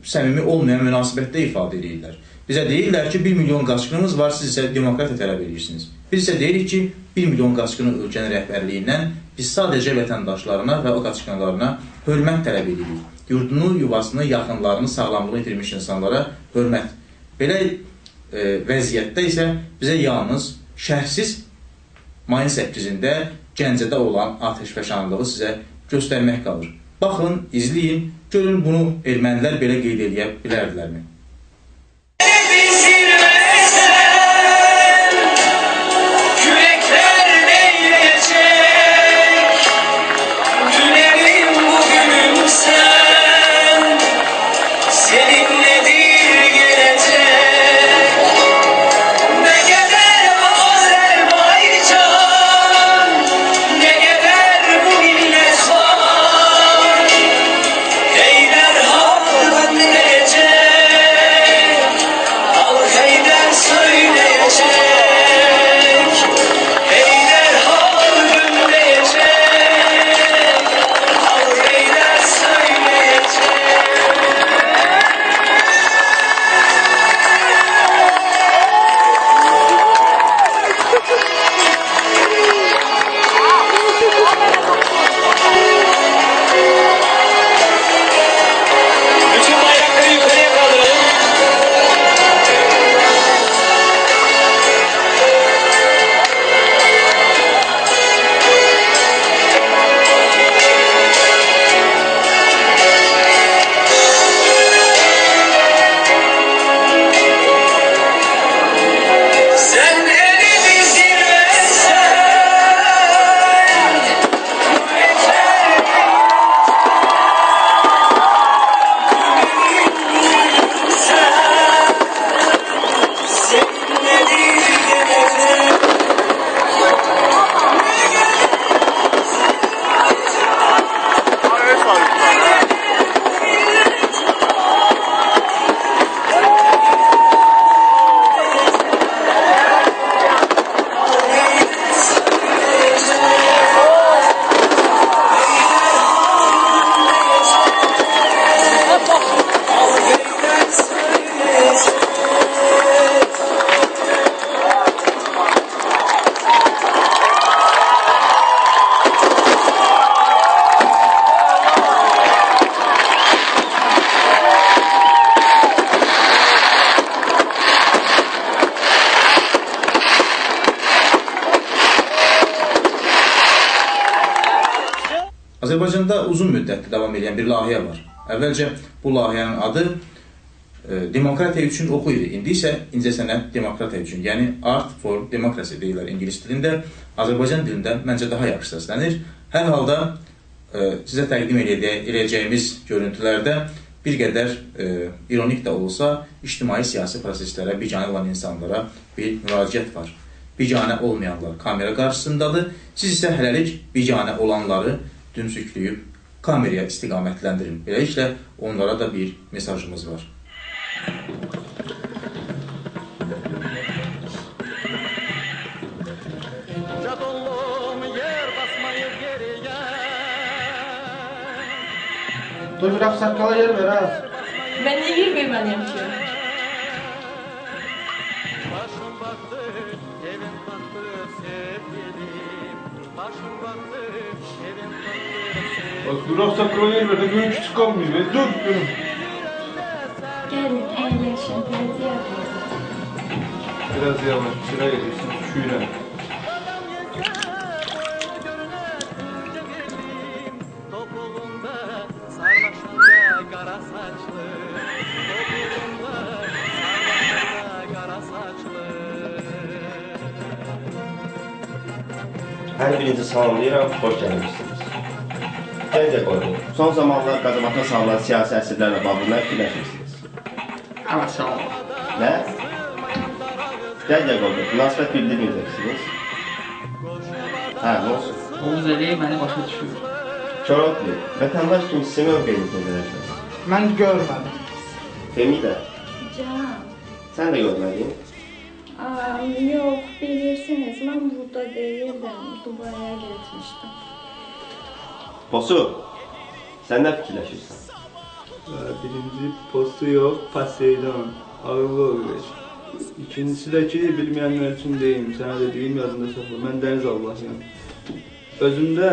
Speaker 1: səmimi olmayan münasibətdə ifadə edirlər. Bizə deyirlər ki, 1 milyon qaçqınımız var, siz isə demokratiya tələb edirsiniz. Biz isə deyirik ki, 1 milyon qaçqını ölkənin rəhbərliyindən biz sadəcə vətəndaşlarına və o qaçqınlarına hörmət tələb edirik. Yurdunu, yuvasını, yaxınlarını, sağlamlığını itirmiş insanlara hörmət. Belə vəziyyətdə isə bizə yalnız şərhsiz mayın 8-də Gəncədə olan atəşfəşanlığı sizə göstərmək qalır. Baxın, izləyin, görün bunu ermənilər belə qeyd edə bilərdilərmi? Azərbaycanda uzun müddətli davam edən bir layihə var. Əvvəlcə bu layihənin adı Demokratiya üçün oxu idi. İndi isə incəsənət demokratiya üçün, yəni Art for Democracy deyirlər ingilis dilində. Azərbaycan dilində məncə daha yaxşı səslənir. Hər halda sizə təqdim edəcəyimiz görüntülərdə bir qədər ironik də olsa, ictimai-siyasi proseslərə biganə olan insanlara bir müraciət var. Biganə olmayanlar kamera qarşısındadır. Siz isə hələlik biganə olanları dümsükləyib kameraya istiqamətləndirin. Beləliklə, onlara da bir mesajımız var.
Speaker 13: Dur, bir saqqala yer ver, ha?
Speaker 14: Mən niyə yer verməliyəm ki?
Speaker 13: Bak, dur, saqqala yer ver, böyük küçük qalmıyor, dur.
Speaker 14: Gəlin, əyləşin, pərdi yapıyoruz.
Speaker 13: Biraz yavaş, sıra edirsin, şuyla.
Speaker 15: Hər birinizi salamlayıram, xoş gəlmişsiniz. Gəncə qoyun, son zamanlar qazamata salınan siyasi əsirlərlə bağlı nə fikirləşirsiniz?
Speaker 5: Evet, sağ olun.
Speaker 15: Nə? Gəncə qoyun, münasibət bildirməyəcəksiniz? Hə, nə olsun?
Speaker 5: Oğuz Əliyev məni başa düşür.
Speaker 15: Çorotlu, vətəndaş kimi sizin mövqeyinizdə verəcəksiniz.
Speaker 5: Mən görmədim.
Speaker 15: Femidə,
Speaker 16: Can,
Speaker 15: sən də görmədin?
Speaker 16: yok bilirsiniz ben burada değildim. Dubai'ye gitmiştim.
Speaker 15: Posu, sən nə fikirləşirsən?
Speaker 13: Birinci postu yox, Poseidon, ağırlı olur. İkincisi də ki, bilməyənlər üçün deyim, sənə də deyim, yadında saxla, mən Dəniz Allahıyam. Özümdə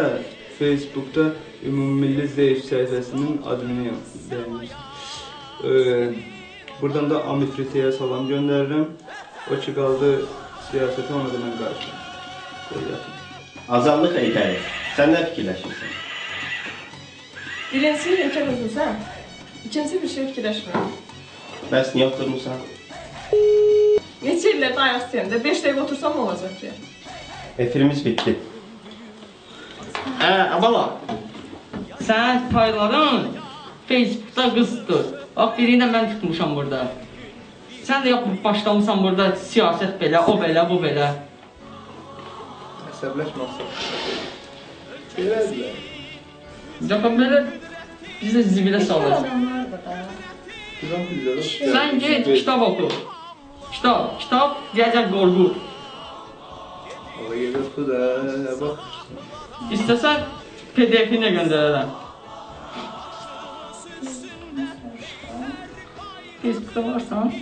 Speaker 13: Facebookda Ümummilli Zeyf səhifəsinin adminiyam, bəyənirsən. Buradan da Amifrite'yə salam göndərirəm. O ki qaldı siyasətə, ona da mən qarşıyam.
Speaker 15: Azadlıq heykəli, sən nə fikirləşirsən?
Speaker 14: Birincisi ülke özürsen. İkincisi bir şey fikirleşmiyorum.
Speaker 15: Bəs niyə oturmuşsan?
Speaker 14: Neçə illərdə ayaq üstəyəndə 5 dəqiqə otursam ne olacaq ki?
Speaker 15: Efirimiz bitdi.
Speaker 5: Abala, sən payların Facebookda qızdır. Bax, birini də mən tutmuşam burada. Sən də yox, başlamışsan burada siyasət belə, o belə, bu belə.
Speaker 13: Əsəbləşməsin. Belədirlər.
Speaker 5: Yox, belə bizi zibilə salır. Sən get, kitab oku. Kitab, gələcək qorqu.
Speaker 13: Ola gəl oku da, bax.
Speaker 5: İstəsən PDF-ini göndərərəm. Facebookda varsan.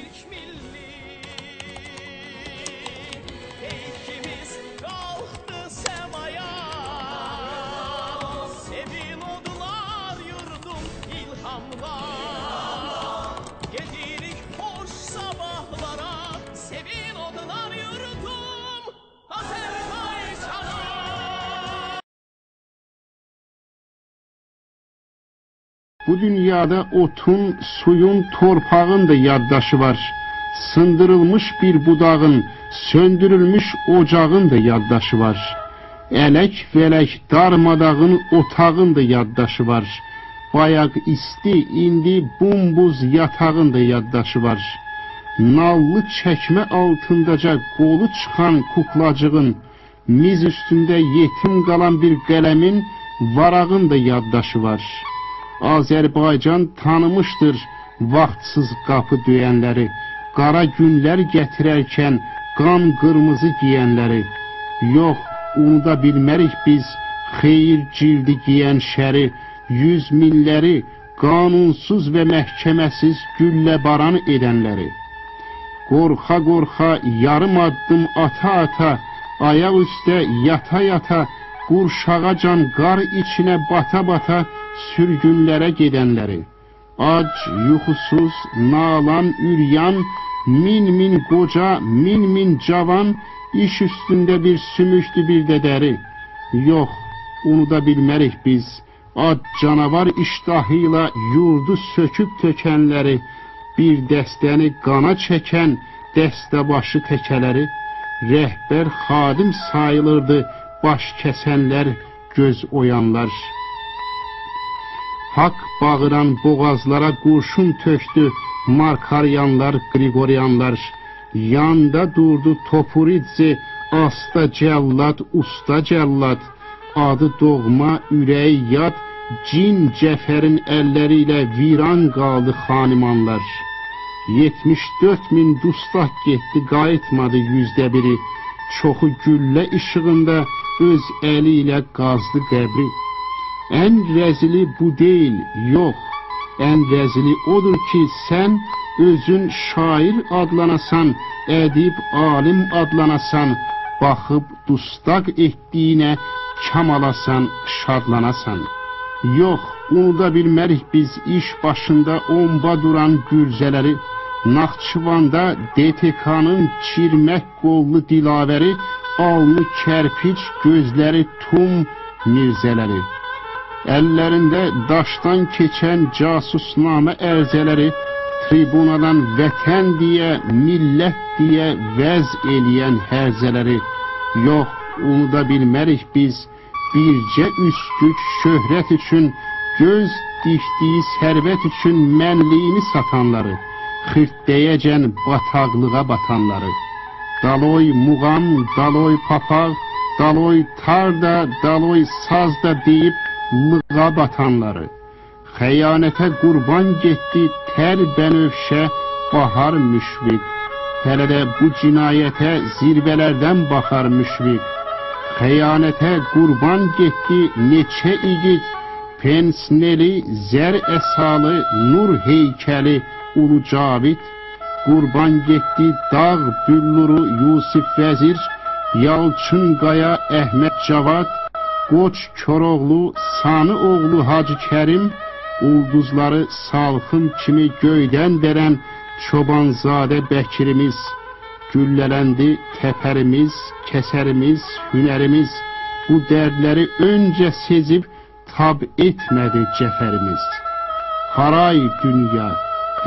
Speaker 17: Bu dünyada otun, suyun, torpağın da yaddaşı var. Sındırılmış bir budağın, söndürülmüş ocağın da yaddaşı var. Elək velək darmadağın otağın da yaddaşı var. Bayaq isti, indi bumbuz yatağın da yaddaşı var. Nallı çəkmə altındaca qolu çıxan kuklacığın, miz üstündə yetim qalan bir qələmin, varağın da yaddaşı var. Azərbaycan tanımışdır vaxtsız qapı döyənləri, qara günlər gətirərkən qan qırmızı giyənləri. Yox, unuda bilmərik biz xeyir cildi giyən şəri, yüz minləri, qanunsuz və məhkəməsiz güllə baran edənləri. Qorxa-qorxa, yarım addım ata-ata, ayaq üstə yata-yata, qurşağacan qar içinə bata-bata sürgünlərə gedənləri. Ac, yuxusuz, nalan, üryan, min qoca, min cavan, iş üstündə bir sümüktü bir də dəri. Yox, unuda bilmərik biz, ad canavar iştahıyla yurdu söküb tökənləri, bir dəstəni qana çəkən dəstəbaşı təkələri, rəhbər xadim sayılırdı baş kəsənlər, göz oyanlar. Hak bağıran boğazlara qurşun töktü Markaryanlar, Grigoryanlar. Yanda durdu Topuridze, asta cəllad, usta cəllad. Adı doğma, ürəyi yad, cin cəfərin əlləri ilə viran qaldı xanimanlar. 74.000 dustaq getdi, qayıtmadı 100%. Çoxu güllə işığında öz əli ilə qazdı qəbri. Ən rəzili bu deyil, yox. Ən rəzili odur ki, sən özün şair adlanasan, ədib alim adlanasan, baxıb dustaq etdiyinə kamalasan, şadlanasan. Yox, unuda bilmərik biz iş başında omba duran gürzələri, Naxçıvanda DTK-nın çirmək qollu dilavəri, alnı kərpiç, gözləri tum mirzələri. Əllərində daşdan keçən casusnamə ərzələri, tribunadan vətən deyə, millət deyə vəz eləyən hərzələri. Yox, unuda bilmərik biz, bircə üstük şöhrət üçün, göz dikdiyi sərvət üçün mənliyini satanları, xırtdəyəcən bataqlığa batanları. Daloy muğam, daloy papaq, daloy tarda, daloy sazda deyib lığa batanları. Xəyanətə qurban getdi tər bənövşə, bahar müşfiq. Hələ də bu cinayətə zirvələrdən baxar müşfiq. Xəyanətə qurban getdi neçə igid, pensneli, zər əsalı, nur heykəli, ulu cavid. Qurban getdi dağ bülluru Yusif Vəzir, Yalçın Qaya, Əhməd Cavad, Qoç Koroğlu, Sanı oğlu Hacı Kərim, ulduzları salxım kimi göydən verən Çobanzadə Bəkrimiz. Güllələndi təpərimiz, kəsərimiz, hünərimiz. Bu dərdləri öncə sezib tab etmədi cəfərimiz. Haray dünya,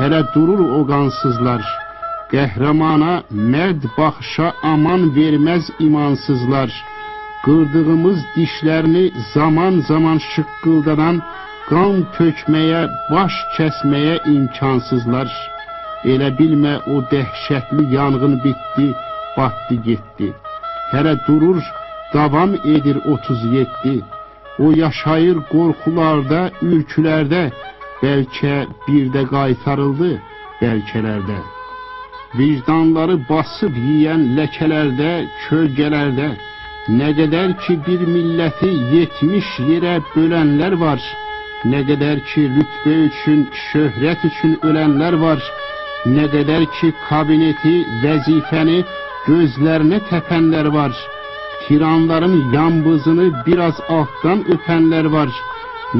Speaker 17: hələ durur o qansızlar. Qəhrəmana, mərd baxışa aman verməz imansızlar. Qırdığımız dişlərini zaman zaman şıqqıldadan, qan tökməyə, baş kəsməyə imkansızlar. Elə bilmə o dəhşətli yanğın bitdi, batdı getdi. Hələ durur, davam edir 37. O yaşayır qorxularda, ürkülərdə, bəlkə bir də qaytarıldı, bəlkələrdə. Vicdanları basıb yiyən ləkələrdə, kölgələrdə, nə qədər ki bir milləti 70 yerə bölənlər var, nə qədər ki rütbə üçün, şöhrət üçün ölənlər var, nə qədər ki kabineti, vəzifəni gözlərinə təpənlər var, tiranların yambızını biraz altdan öpənlər var,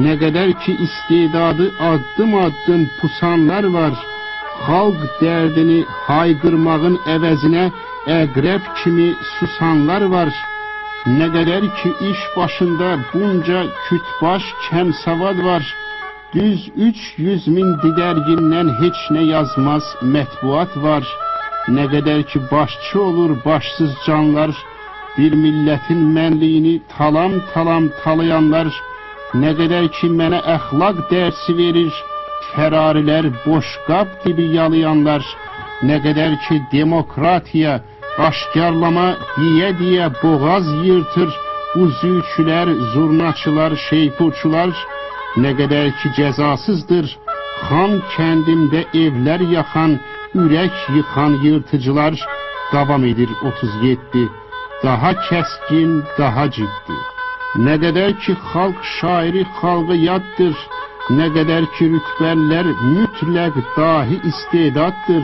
Speaker 17: nə qədər ki istedadı addım-addım pusanlar var, xalq dərdini hayqırmağın əvəzinə əqrəb kimi susanlar var, nə qədər ki iş başında bunca kütbaş kəmsavad var, düz 300 min didərgindən heç nə yazmaz mətbuat var, nə qədər ki başçı olur başsız canlar, bir millətin mənliyini talam-talam talayanlar, nə qədər ki mənə əxlaq dərsi verir, fərarilər boşqab gibi yalayanlar, nə qədər ki demokratiya, aşkarlama deyə boğaz yırtır, bu zülçülər, zurnaçılar, şeypurçular, nə qədər ki cəzasızdır, xan kəndimdə evlər yaxan, ürək yıxan yırtıcılar. Davam edir 37, daha kəskin, daha ciddi. Nə qədər ki xalq şairi xalqa yaddır, nə qədər ki rütbəllər mütləq dahi istedaddır,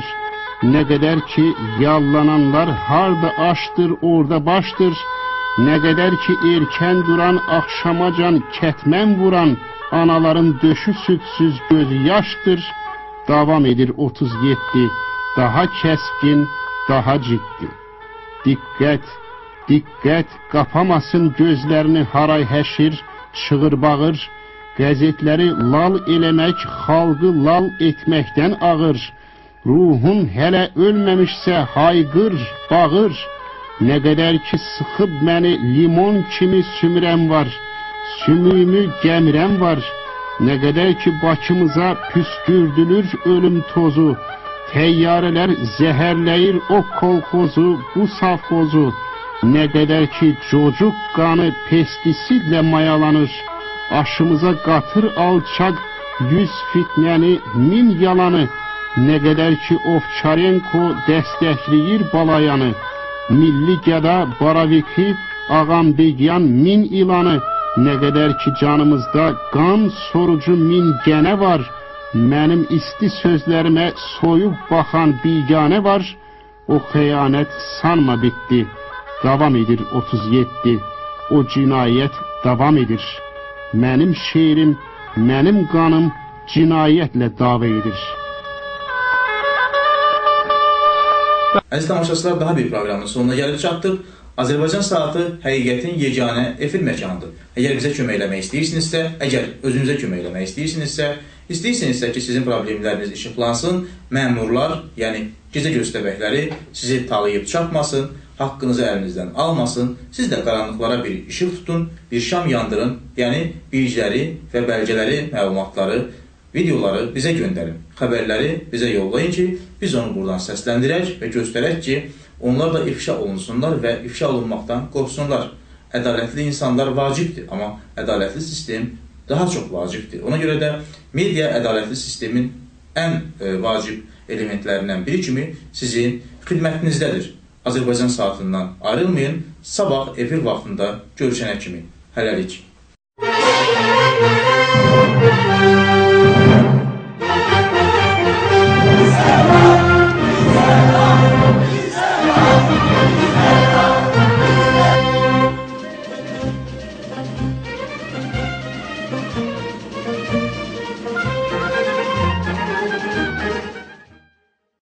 Speaker 17: nə qədər ki yallananlar harda aşdır, orada başdır, nə qədər ki erkən duran, axşamacan kətmən vuran, anaların döşü südsüz gözü yaşdır. Davam edir 37, daha kəskin, daha ciddi. Diqqət, diqqət, qapamasın gözlərini haray həşir, çığır bağır, qəzetləri lal eləmək, xalqı lal etməkdən ağır. Ruhun hələ ölməmişsə hayqır, bağır, nə qədər ki sıxıb məni limon kimi sümürən var, sümüyümü gəmirən var, nə qədər ki Bakımıza püskürdülür ölüm tozu, təyyarələr zəhərləyir o kolxozu, bu safxozu, nə qədər ki cocuq qanı pestisidlə mayalanır, aşımıza qatır alçaq 100 fitnəni, 1000 yalanı, nə qədər ki Ovçarenko dəstəkləyir balayanı, milli gəda Baraviki, Ağambegyan 1000 ilanı, nə qədər ki canımızda qan sorucu 1000 gənə var, mənim isti sözlərimə soyub baxan biganə var, o xəyanət sanma bitdi, davam edir 37, o cinayət davam edir. Mənim şeirim, mənim qanım cinayətlə dava edir.
Speaker 1: Əziz tamaşaçılar, daha bir proqramın sonuna gəlib çatdıq. Azərbaycan Saatı həqiqətin yeganə efir məkanıdır. Əgər bizə kömək eləmək istəyirsinizsə, əgər özünüzə kömək eləmək istəyirsinizsə ki, sizin problemləriniz işıqlansın, məmurlar, yəni gecə göstəbəkləri sizi talayıb çapmasın, haqqınızı əlinizdən almasın, siz də qaranlıqlara bir işıq tutun, bir şam yandırın, yəni bilgiləri və bəlgələri, məlumatları, videoları bizə göndərin, xəbərləri bizə yollayın ki, biz onu buradan səsləndirək və göstərək ki, onlar da ifşa olunsunlar və ifşa olunmaqdan qorxsunlar. Ədalətli insanlar vacibdir, amma ədalətli sistem daha çox vacibdir. Ona görə də media ədalətli sistemin ən vacib elementlərindən biri kimi sizin xidmətinizdədir. Azərbaycan Saatından ayrılmayın, sabah efir vaxtında görüşənə kimi. Hələlik.